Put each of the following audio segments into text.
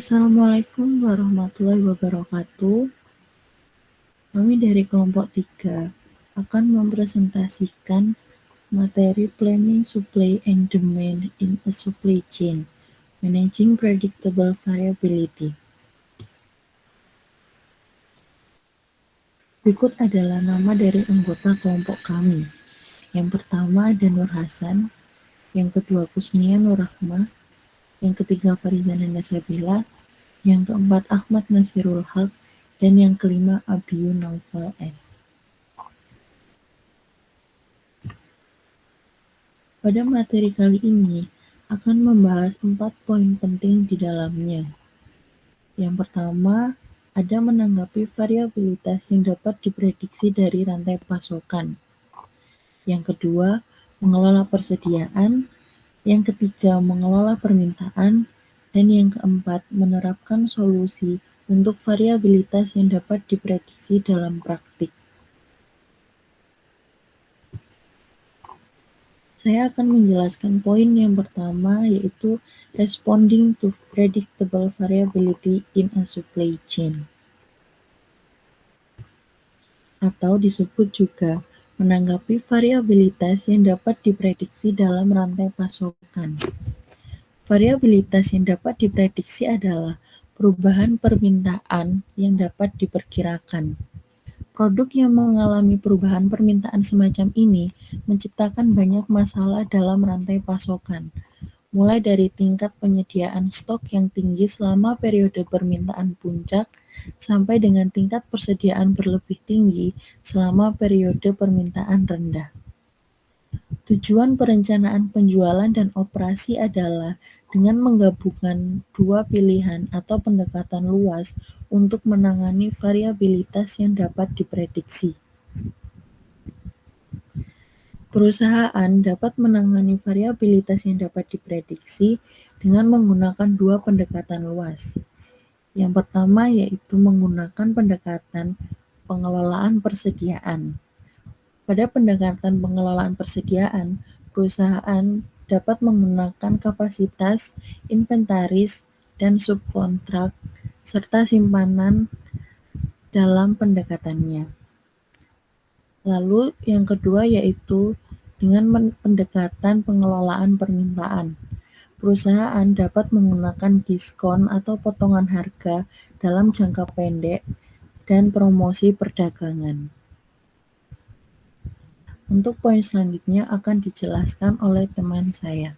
Assalamualaikum warahmatullahi wabarakatuh. Kami dari kelompok 3 akan mempresentasikan materi Planning Supply and Demand in a Supply Chain, Managing Predictable Variability. Berikut adalah nama dari anggota kelompok kami. Yang pertama ada Nur Hasan, yang kedua Kusnia Nur Rahmah, yang ketiga Farizana Nasabila, yang keempat Ahmad Nasirul Haq, dan yang kelima Abiyu Naufal S. Pada materi kali ini akan membahas 4 poin penting di dalamnya. Yang pertama, ada menanggapi variabilitas yang dapat diprediksi dari rantai pasokan. Yang kedua, mengelola persediaan. Yang ketiga, mengelola permintaan. Dan yang keempat, menerapkan solusi untuk variabilitas yang dapat diprediksi dalam praktik. Saya akan menjelaskan poin yang pertama, yaitu responding to predictable variability in a supply chain, atau disebut juga menanggapi variabilitas yang dapat diprediksi dalam rantai pasokan. Variabilitas yang dapat diprediksi adalah perubahan permintaan yang dapat diperkirakan. Produk yang mengalami perubahan permintaan semacam ini menciptakan banyak masalah dalam rantai pasokan, mulai dari tingkat penyediaan stok yang tinggi selama periode permintaan puncak sampai dengan tingkat persediaan berlebih tinggi selama periode permintaan rendah. Tujuan perencanaan penjualan dan operasi adalah dengan menggabungkan dua pilihan atau pendekatan luas untuk menangani variabilitas yang dapat diprediksi. Perusahaan dapat menangani variabilitas yang dapat diprediksi dengan menggunakan dua pendekatan luas. Yang pertama yaitu menggunakan pendekatan pengelolaan persediaan. Pada pendekatan pengelolaan persediaan, perusahaan dapat menggunakan kapasitas, inventaris, dan subkontrak, serta simpanan dalam pendekatannya. Lalu yang kedua yaitu dengan pendekatan pengelolaan permintaan. Perusahaan dapat menggunakan diskon atau potongan harga dalam jangka pendek dan promosi perdagangan. Untuk poin selanjutnya akan dijelaskan oleh teman saya.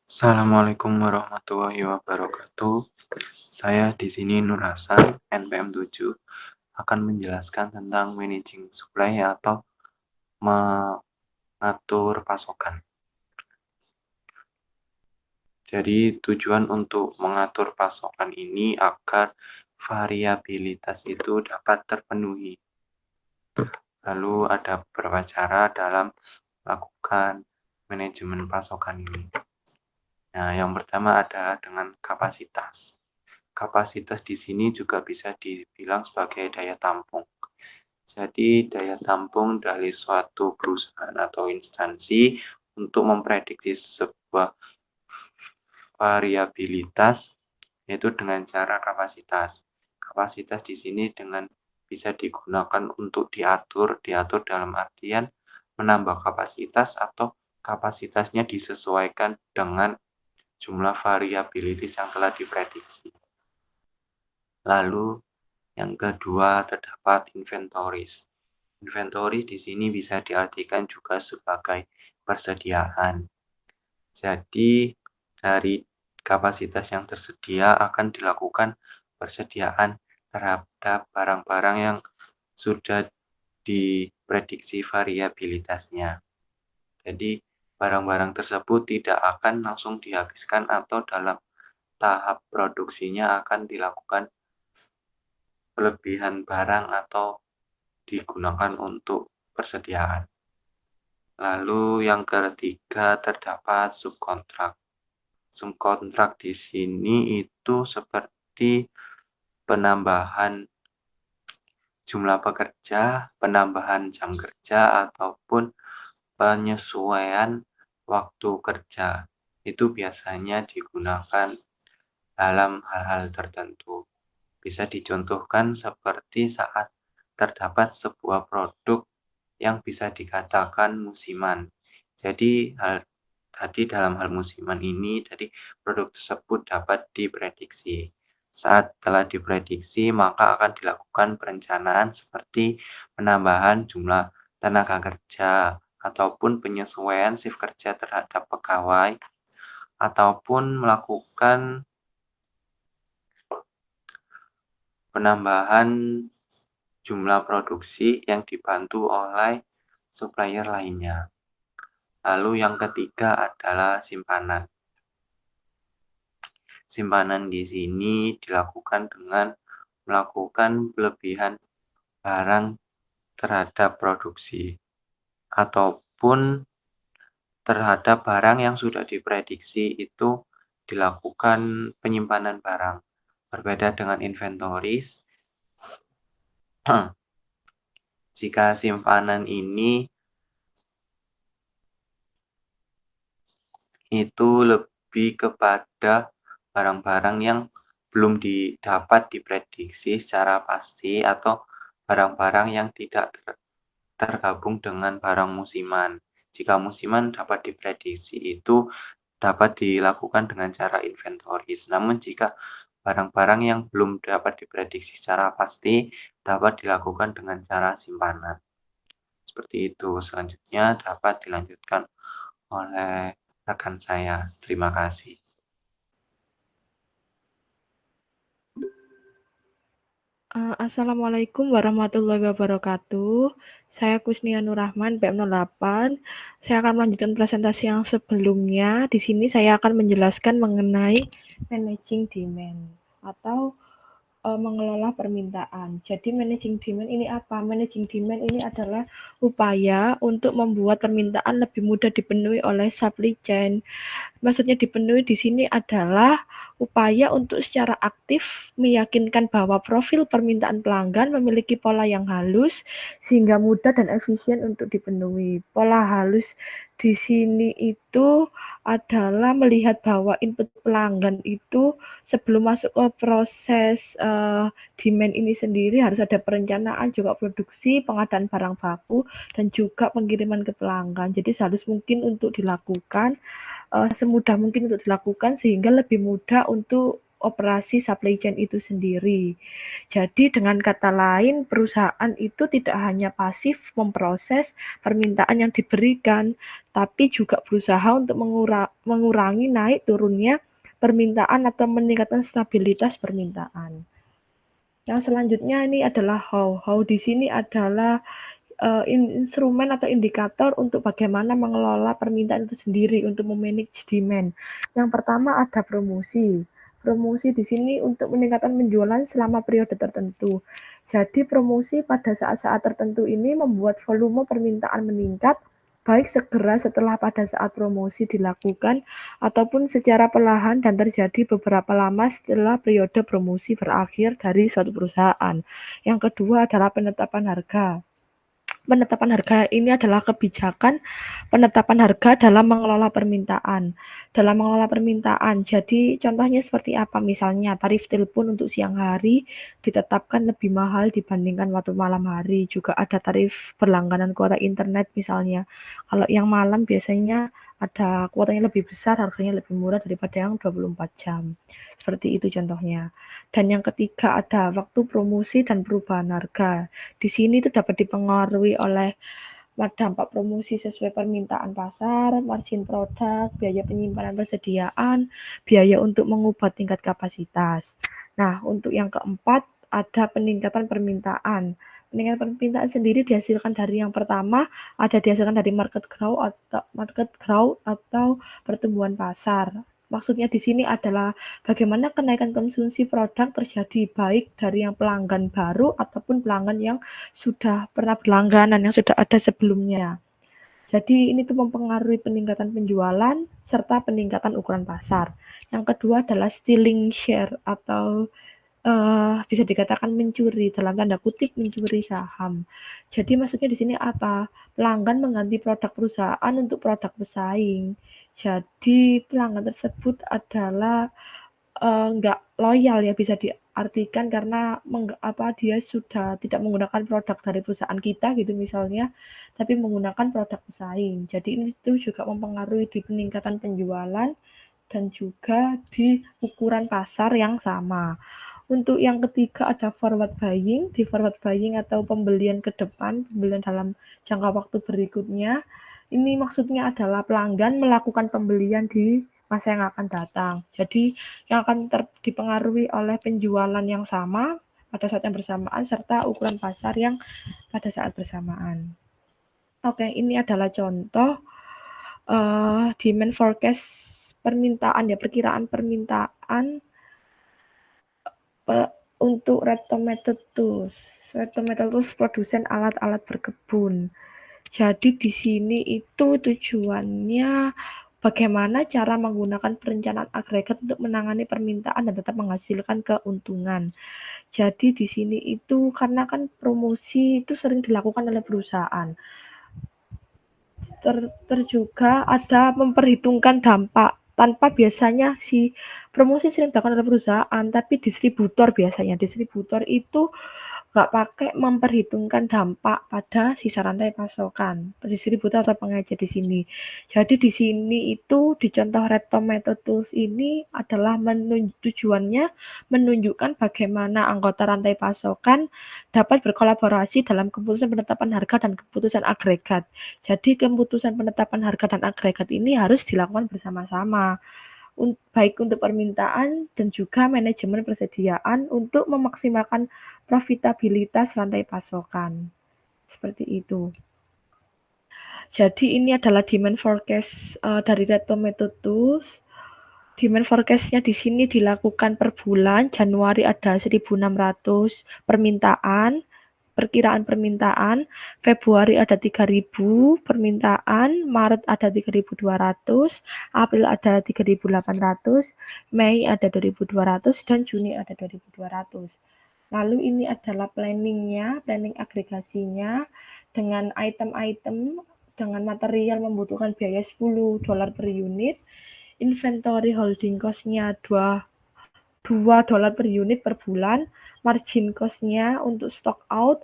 Assalamualaikum warahmatullahi wabarakatuh. Saya di sini Nur Hasan, NPM 7, akan menjelaskan tentang managing supply atau mengatur pasokan. Jadi tujuan untuk mengatur pasokan ini agar variabilitas itu dapat terpenuhi. Lalu ada beberapa cara dalam melakukan manajemen pasokan ini. Nah, yang pertama adalah dengan kapasitas. Kapasitas di sini juga bisa dibilang sebagai daya tampung. Jadi, daya tampung dari suatu perusahaan atau instansi untuk memprediksi sebuah variabilitas, yaitu dengan cara kapasitas. Kapasitas di sini bisa digunakan untuk diatur dalam artian menambah kapasitas atau kapasitasnya disesuaikan dengan jumlah variabilitas yang telah diprediksi. Lalu yang kedua terdapat inventories. Inventory di sini bisa diartikan juga sebagai persediaan. Jadi dari kapasitas yang tersedia akan dilakukan persediaan terhadap barang-barang yang sudah diprediksi variabilitasnya. Jadi barang-barang tersebut tidak akan langsung dihabiskan atau dalam tahap produksinya akan dilakukan kelebihan barang atau digunakan untuk persediaan. Lalu yang ketiga terdapat subkontrak. Subkontrak di sini itu seperti penambahan jumlah pekerja, penambahan jam kerja, ataupun penyesuaian waktu kerja. Itu biasanya digunakan dalam hal-hal tertentu. Bisa dicontohkan seperti saat terdapat sebuah produk yang bisa dikatakan musiman. Jadi dalam hal musiman ini, jadi produk tersebut dapat diprediksi. Saat telah diprediksi, maka akan dilakukan perencanaan seperti penambahan jumlah tenaga kerja, ataupun penyesuaian shift kerja terhadap pegawai, ataupun melakukan penambahan jumlah produksi yang dibantu oleh supplier lainnya. Lalu yang ketiga adalah simpanan. Simpanan di sini dilakukan dengan melakukan pelebihan barang terhadap produksi, ataupun terhadap barang yang sudah diprediksi itu dilakukan penyimpanan barang. Berbeda dengan inventories, jika simpanan ini itu lebih kepada barang-barang yang belum dapat diprediksi secara pasti, atau barang-barang yang tidak tergabung dengan barang musiman. Jika musiman dapat diprediksi, itu dapat dilakukan dengan cara inventories. Namun jika barang-barang yang belum dapat diprediksi secara pasti, dapat dilakukan dengan cara simpanan. Seperti itu. Selanjutnya dapat dilanjutkan oleh rekan saya. Terima kasih. Assalamualaikum warahmatullahi wabarakatuh. Saya Kusnia Nurrahman, PM08. Saya akan melanjutkan presentasi yang sebelumnya. Di sini saya akan menjelaskan mengenai managing demand atau mengelola permintaan. Jadi managing demand ini apa? Managing demand ini adalah upaya untuk membuat permintaan lebih mudah dipenuhi oleh supply chain. Maksudnya dipenuhi di sini adalah upaya untuk secara aktif meyakinkan bahwa profil permintaan pelanggan memiliki pola yang halus sehingga mudah dan efisien untuk dipenuhi. Pola halus di sini itu adalah melihat bahwa input pelanggan itu sebelum masuk ke proses demand ini sendiri harus ada perencanaan, juga produksi, pengadaan barang baku, dan juga pengiriman ke pelanggan. Jadi sehalus mungkin untuk dilakukan, semudah mungkin untuk dilakukan sehingga lebih mudah untuk operasi supply chain itu sendiri. Jadi dengan kata lain, perusahaan itu tidak hanya pasif memproses permintaan yang diberikan, tapi juga berusaha untuk mengurangi naik turunnya permintaan atau meningkatkan stabilitas permintaan. Yang selanjutnya ini adalah how. How di sini adalah instrumen atau indikator untuk bagaimana mengelola permintaan itu sendiri untuk memanage demand. Yang pertama ada promosi. Promosi di sini untuk meningkatkan penjualan selama periode tertentu. Jadi promosi pada saat-saat tertentu ini membuat volume permintaan meningkat, baik segera setelah pada saat promosi dilakukan ataupun secara perlahan dan terjadi beberapa lama setelah periode promosi berakhir dari suatu perusahaan. Yang kedua adalah penetapan harga. Penetapan harga ini adalah kebijakan penetapan harga dalam mengelola permintaan. Dalam mengelola permintaan, jadi contohnya seperti apa? Misalnya tarif telepon untuk siang hari ditetapkan lebih mahal dibandingkan waktu malam hari. Juga ada tarif berlangganan kuota internet misalnya. Kalau yang malam biasanya ada kuotanya lebih besar, harganya lebih murah daripada yang 24 jam. Seperti itu contohnya. Dan yang ketiga ada waktu promosi dan perubahan harga. Di sini itu dapat dipengaruhi oleh dampak promosi sesuai permintaan pasar, margin produk, biaya penyimpanan persediaan, biaya untuk mengubah tingkat kapasitas. Nah, untuk yang keempat ada peningkatan permintaan. Peningkatan permintaan sendiri dihasilkan dari yang pertama ada dihasilkan dari market growth atau pertumbuhan pasar. Maksudnya di sini adalah bagaimana kenaikan konsumsi produk terjadi baik dari yang pelanggan baru ataupun pelanggan yang sudah pernah berlangganan, yang sudah ada sebelumnya. Jadi ini tuh mempengaruhi peningkatan penjualan serta peningkatan ukuran pasar. Yang kedua adalah stealing share atau bisa dikatakan mencuri, dalam tanda kutip mencuri saham. Jadi maksudnya di sini apa? Pelanggan mengganti produk perusahaan untuk produk pesaing. Jadi pelanggan tersebut adalah nggak loyal ya, bisa diartikan karena dia sudah tidak menggunakan produk dari perusahaan kita gitu misalnya, tapi menggunakan produk pesaing. Jadi ini tuh juga mempengaruhi di peningkatan penjualan dan juga di ukuran pasar yang sama. Untuk yang ketiga ada forward buying. Di forward buying atau pembelian ke depan, pembelian dalam jangka waktu berikutnya. Ini maksudnya adalah pelanggan melakukan pembelian di masa yang akan datang. Jadi yang akan dipengaruhi oleh penjualan yang sama pada saat yang bersamaan serta ukuran pasar yang pada saat bersamaan. Oke, ini adalah contoh demand forecast permintaan ya, perkiraan permintaan untuk Red Tomato Tools. Red Tomato Tools produsen alat-alat berkebun. Jadi di sini itu tujuannya bagaimana cara menggunakan perencanaan agregat untuk menangani permintaan dan tetap menghasilkan keuntungan. Jadi di sini itu karena kan promosi itu sering dilakukan oleh perusahaan. Juga ada memperhitungkan dampak tanpa biasanya si promosi sering dilakukan oleh perusahaan, tapi distributor itu nggak pakai memperhitungkan dampak pada sisa rantai pasokan, distributor atau pengecer di sini. Jadi di sini itu di contoh Red Tomato Tools ini adalah tujuannya menunjukkan bagaimana anggota rantai pasokan dapat berkolaborasi dalam keputusan penetapan harga dan keputusan agregat. Jadi keputusan penetapan harga dan agregat ini harus dilakukan bersama-sama, baik untuk permintaan dan juga manajemen persediaan untuk memaksimalkan profitabilitas rantai pasokan. Seperti itu. Jadi ini adalah demand forecast dari Red Tomato Tools. Demand forecast-nya di sini dilakukan per bulan. Januari ada 1.600 permintaan, perkiraan permintaan. Februari ada 3.000 permintaan, Maret ada 3.200, April ada 3.800, Mei ada 2.200, dan Juni ada 2.200. Lalu ini adalah planning-nya, planning agregasinya dengan item-item dengan material membutuhkan biaya $10 per unit, inventory holding cost-nya $2 per unit per bulan, margin cost-nya untuk stock out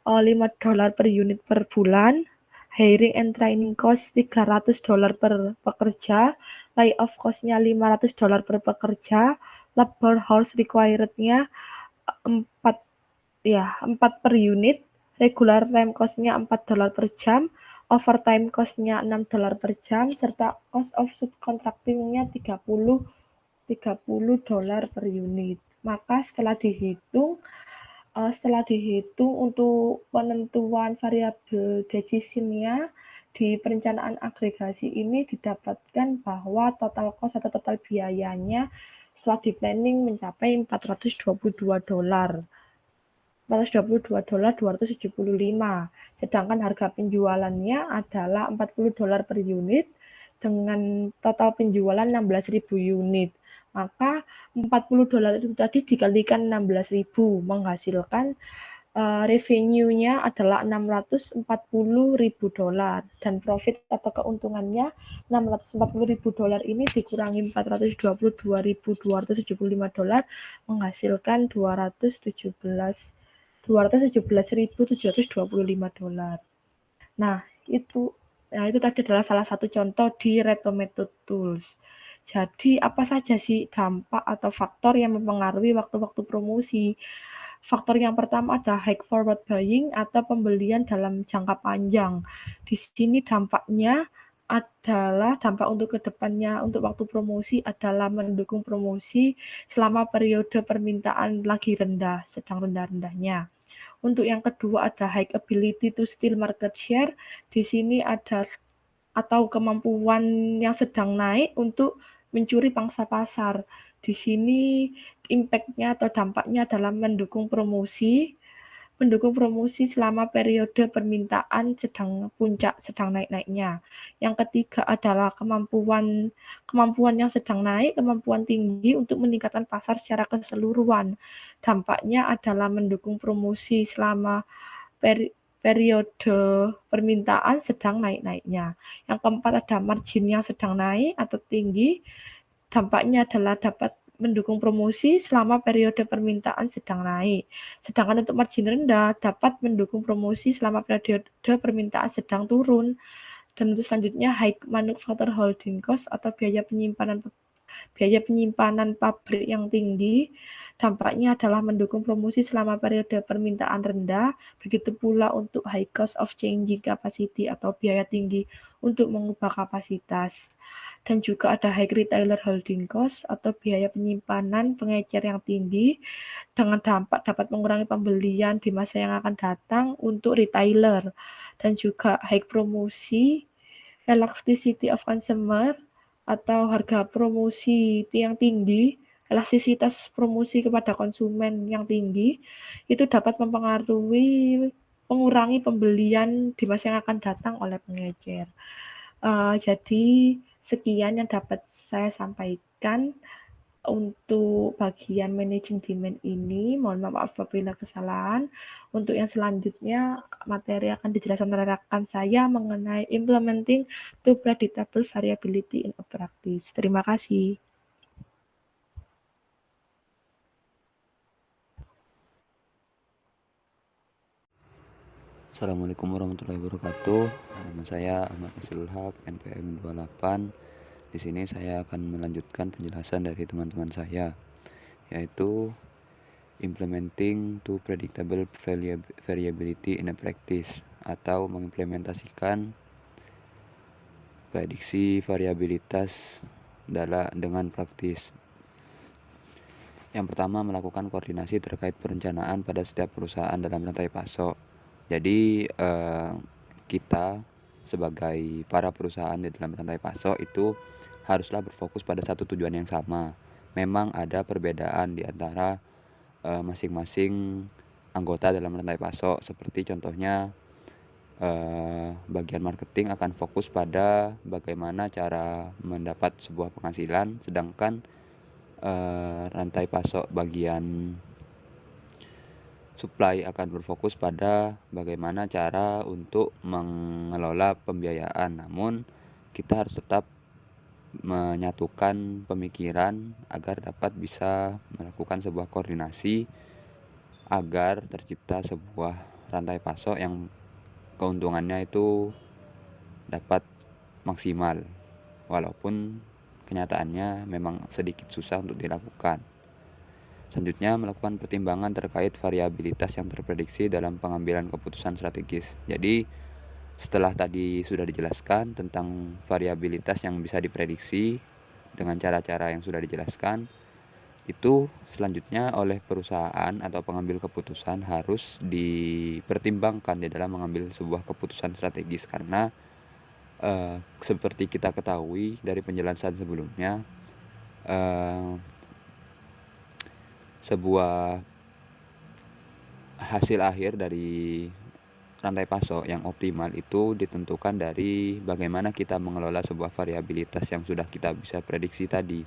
$5 per unit per bulan, hiring and training cost $300 per pekerja, layoff cost-nya $500 per pekerja, labor hours required-nya 4 per unit, regular time cost-nya $4 per jam, overtime cost-nya $6 per jam, serta cost of subcontracting-nya $30 per unit. Maka setelah dihitung untuk penentuan variabel decision-nya di perencanaan agregasi ini didapatkan bahwa total cost atau total biayanya setelah di planning mencapai $422. $275, sedangkan harga penjualannya adalah $40 per unit dengan total penjualan 16.000 unit. Maka $40 itu tadi dikalikan 16.000 menghasilkan revenue-nya adalah $640.000 dan profit atau keuntungannya $640.000 ini dikurangi $422.275 menghasilkan $217.725. Nah, itu tadi adalah salah satu contoh di Red Tomato Tools. Jadi, apa saja sih dampak atau faktor yang mempengaruhi waktu-waktu promosi? Faktor yang pertama ada high forward buying atau pembelian dalam jangka panjang. Di sini dampaknya adalah dampak untuk kedepannya untuk waktu promosi adalah mendukung promosi selama periode permintaan lagi rendah, sedang rendah-rendahnya. Untuk yang kedua ada high ability to steal market share. Di sini ada atau kemampuan yang sedang naik untuk mencuri pangsa pasar. Di sini impact-nya atau dampaknya adalah mendukung promosi mendukung promosi selama periode permintaan sedang naik-naiknya. Yang ketiga adalah kemampuan yang sedang naik, kemampuan tinggi untuk meningkatkan pasar secara keseluruhan. Dampaknya adalah mendukung promosi selama periode permintaan sedang naik-naiknya. Yang keempat ada margin yang sedang naik atau tinggi. Dampaknya adalah dapat mendukung promosi selama periode permintaan sedang naik. Sedangkan untuk margin rendah dapat mendukung promosi selama periode permintaan sedang turun. Dan untuk selanjutnya high manufacturer holding cost atau biaya penyimpanan pabrik yang tinggi. Dampaknya adalah mendukung promosi selama periode permintaan rendah, begitu pula untuk high cost of changing capacity atau biaya tinggi untuk mengubah kapasitas. Dan juga ada high retailer holding cost atau biaya penyimpanan pengecer yang tinggi, dengan dampak dapat mengurangi pembelian di masa yang akan datang untuk retailer. Dan juga high promosi, elasticity of consumer atau harga promosi yang tinggi, elastisitas promosi kepada konsumen yang tinggi, itu dapat mengurangi pembelian di masa yang akan datang oleh pengecer. Jadi sekian yang dapat saya sampaikan untuk bagian managing demand ini. Mohon maaf apabila kesalahan. Untuk yang selanjutnya, materi akan dijelaskan oleh rekan saya mengenai implementing to predictable variability in a practice. Terima kasih. Assalamualaikum warahmatullahi wabarakatuh. Nama saya Ahmad Nasrul Haq, NPM 28. Di sini saya akan melanjutkan penjelasan dari teman-teman saya, yaitu implementing to predictable variability in a practice, atau mengimplementasikan prediksi variabilitas dengan praktis. Yang pertama, melakukan koordinasi terkait perencanaan pada setiap perusahaan dalam rantai pasok. Jadi kita sebagai para perusahaan di dalam rantai pasok itu haruslah berfokus pada satu tujuan yang sama. Memang ada perbedaan di antara masing-masing anggota dalam rantai pasok. Seperti contohnya bagian marketing akan fokus pada bagaimana cara mendapat sebuah penghasilan, sedangkan rantai pasok bagian supply akan berfokus pada bagaimana cara untuk mengelola pembiayaan. Namun kita harus tetap menyatukan pemikiran agar dapat bisa melakukan sebuah koordinasi agar tercipta sebuah rantai pasok yang keuntungannya itu dapat maksimal, walaupun kenyataannya memang sedikit susah untuk dilakukan. Selanjutnya, melakukan pertimbangan terkait variabilitas yang terprediksi dalam pengambilan keputusan strategis. Jadi, setelah tadi sudah dijelaskan tentang variabilitas yang bisa diprediksi dengan cara-cara yang sudah dijelaskan, itu selanjutnya oleh perusahaan atau pengambil keputusan harus dipertimbangkan di dalam mengambil sebuah keputusan strategis, karena seperti kita ketahui dari penjelasan sebelumnya, sebuah hasil akhir dari rantai pasok yang optimal itu ditentukan dari bagaimana kita mengelola sebuah variabilitas yang sudah kita bisa prediksi tadi.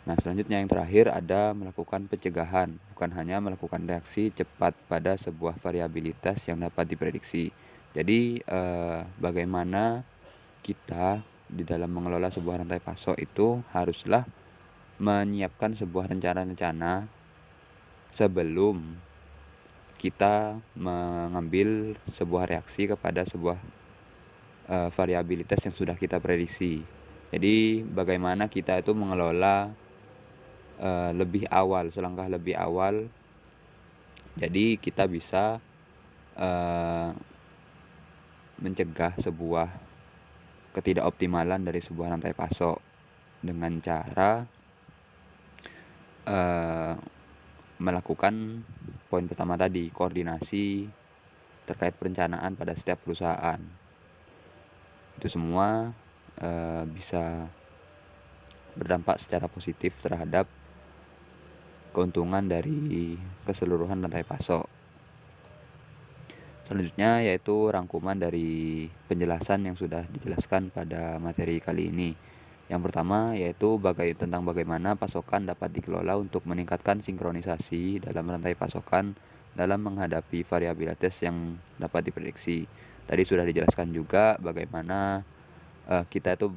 Nah, selanjutnya yang terakhir ada melakukan pencegahan, bukan hanya melakukan reaksi cepat pada sebuah variabilitas yang dapat diprediksi. Jadi bagaimana kita di dalam mengelola sebuah rantai pasok itu haruslah menyiapkan sebuah rencana-rencana sebelum kita mengambil sebuah reaksi kepada sebuah variabilitas yang sudah kita prediksi. Jadi bagaimana kita itu mengelola lebih awal, selangkah lebih awal, jadi kita bisa mencegah sebuah ketidakoptimalan dari sebuah rantai pasok dengan cara melakukan poin pertama tadi, koordinasi terkait perencanaan pada setiap perusahaan. Itu semua bisa berdampak secara positif terhadap keuntungan dari keseluruhan rantai pasok. Selanjutnya yaitu rangkuman dari penjelasan yang sudah dijelaskan pada materi kali ini. Yang pertama yaitu tentang bagaimana pasokan dapat dikelola untuk meningkatkan sinkronisasi dalam rantai pasokan dalam menghadapi variabilitas yang dapat diprediksi. Tadi sudah dijelaskan juga bagaimana kita itu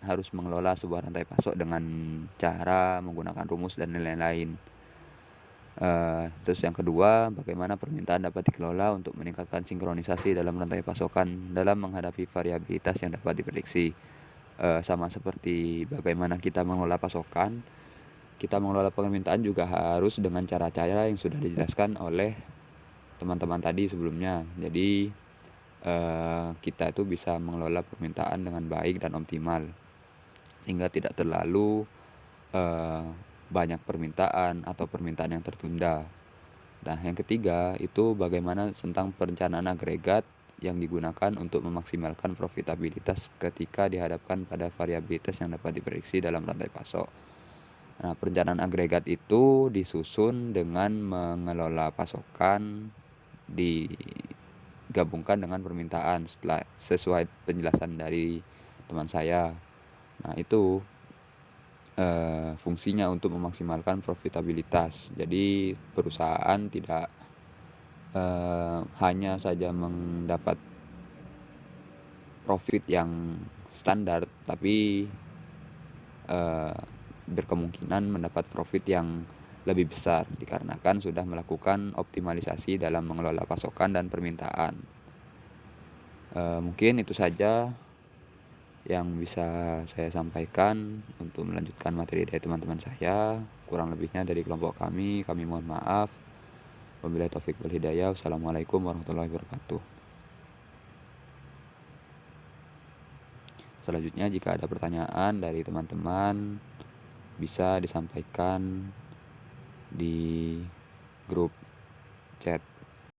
harus mengelola sebuah rantai pasok dengan cara menggunakan rumus dan nilai lain. Terus yang kedua, bagaimana permintaan dapat dikelola untuk meningkatkan sinkronisasi dalam rantai pasokan dalam menghadapi variabilitas yang dapat diprediksi. Sama seperti bagaimana kita mengelola pasokan, kita mengelola permintaan juga harus dengan cara-cara yang sudah dijelaskan oleh teman-teman tadi sebelumnya. Jadi kita itu bisa mengelola permintaan dengan baik dan optimal, sehingga tidak terlalu banyak permintaan atau permintaan yang tertunda. Nah, yang ketiga itu bagaimana tentang perencanaan agregat yang digunakan untuk memaksimalkan profitabilitas ketika dihadapkan pada variabilitas yang dapat diprediksi dalam rantai pasok. Nah, perencanaan agregat itu disusun dengan mengelola pasokan digabungkan dengan permintaan sesuai penjelasan dari teman saya. Nah, itu fungsinya untuk memaksimalkan profitabilitas. Jadi perusahaan tidak hanya saja mendapat profit yang standar, tapi berkemungkinan mendapat profit yang lebih besar dikarenakan sudah melakukan optimalisasi dalam mengelola pasokan dan permintaan. Mungkin itu saja yang bisa saya sampaikan untuk melanjutkan materi dari teman-teman saya. Kurang lebihnya dari kelompok kami mohon maaf. Wabillahi taufiq wal hidayah. Wassalamualaikum warahmatullahi wabarakatuh. Selanjutnya jika ada pertanyaan dari teman-teman bisa disampaikan di grup chat